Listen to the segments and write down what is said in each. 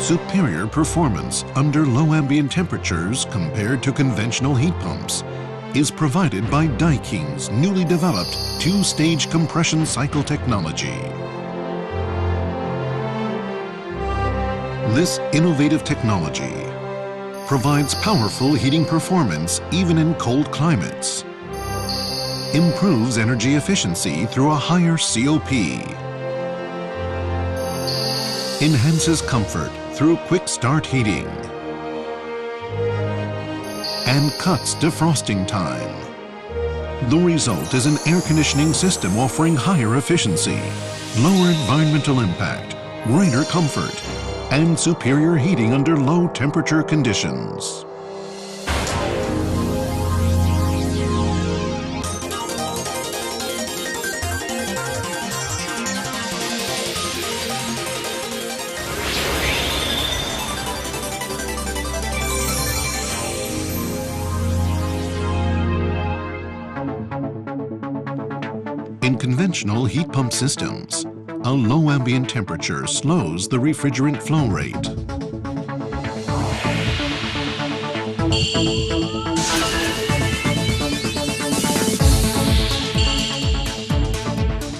Superior performance under low ambient temperatures compared to conventional heat pumps is provided by Daikin's newly developed two-stage compression cycle technology. This innovative technology provides powerful heating performance even in cold climates, improves energy efficiency through a higher COP, enhances comfort through quick start heating, and cuts defrosting time. The result is an air conditioning system offering higher efficiency, lower environmental impact, greater comfort, and superior heating under low temperature conditions. In conventional heat pump systems, a low ambient temperature slows the refrigerant flow rate.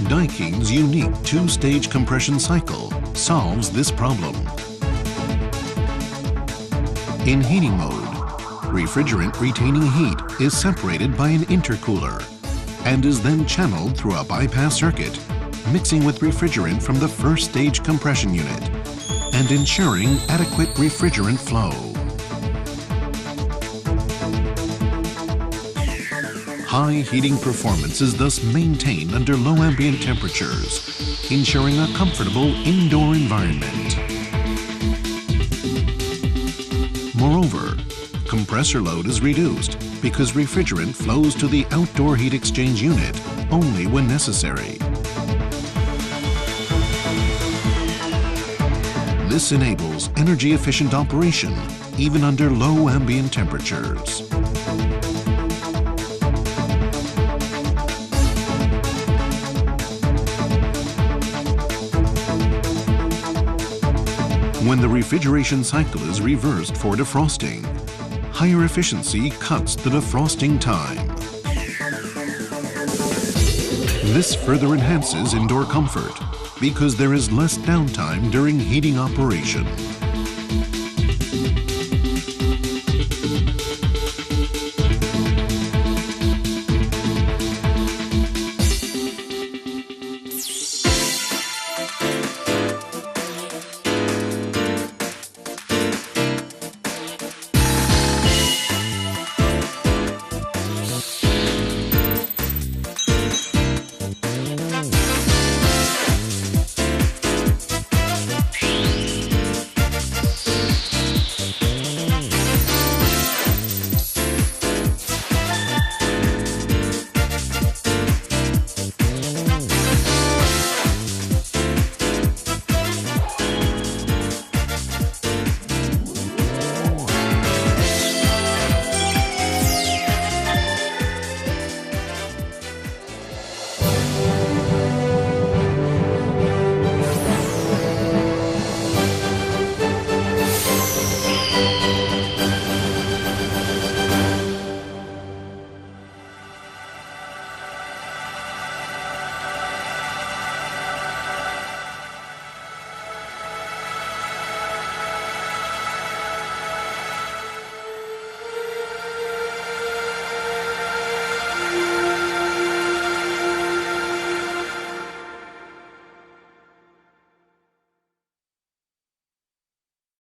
Daikin's unique two-stage compression cycle solves this problem. In heating mode, refrigerant retaining heat is separated by an intercooler and is then channeled through a bypass circuit, mixing with refrigerant from the first stage compression unit and ensuring adequate refrigerant flow. High heating performance is thus maintained under low ambient temperatures, ensuring a comfortable indoor environment. Moreover, compressor load is reduced because refrigerant flows to the outdoor heat exchange unit only when necessary. This enables energy-efficient operation even under low ambient temperatures. When the refrigeration cycle is reversed for defrosting, higher efficiency cuts the defrosting time. This further enhances indoor comfort because there is less downtime during heating operation.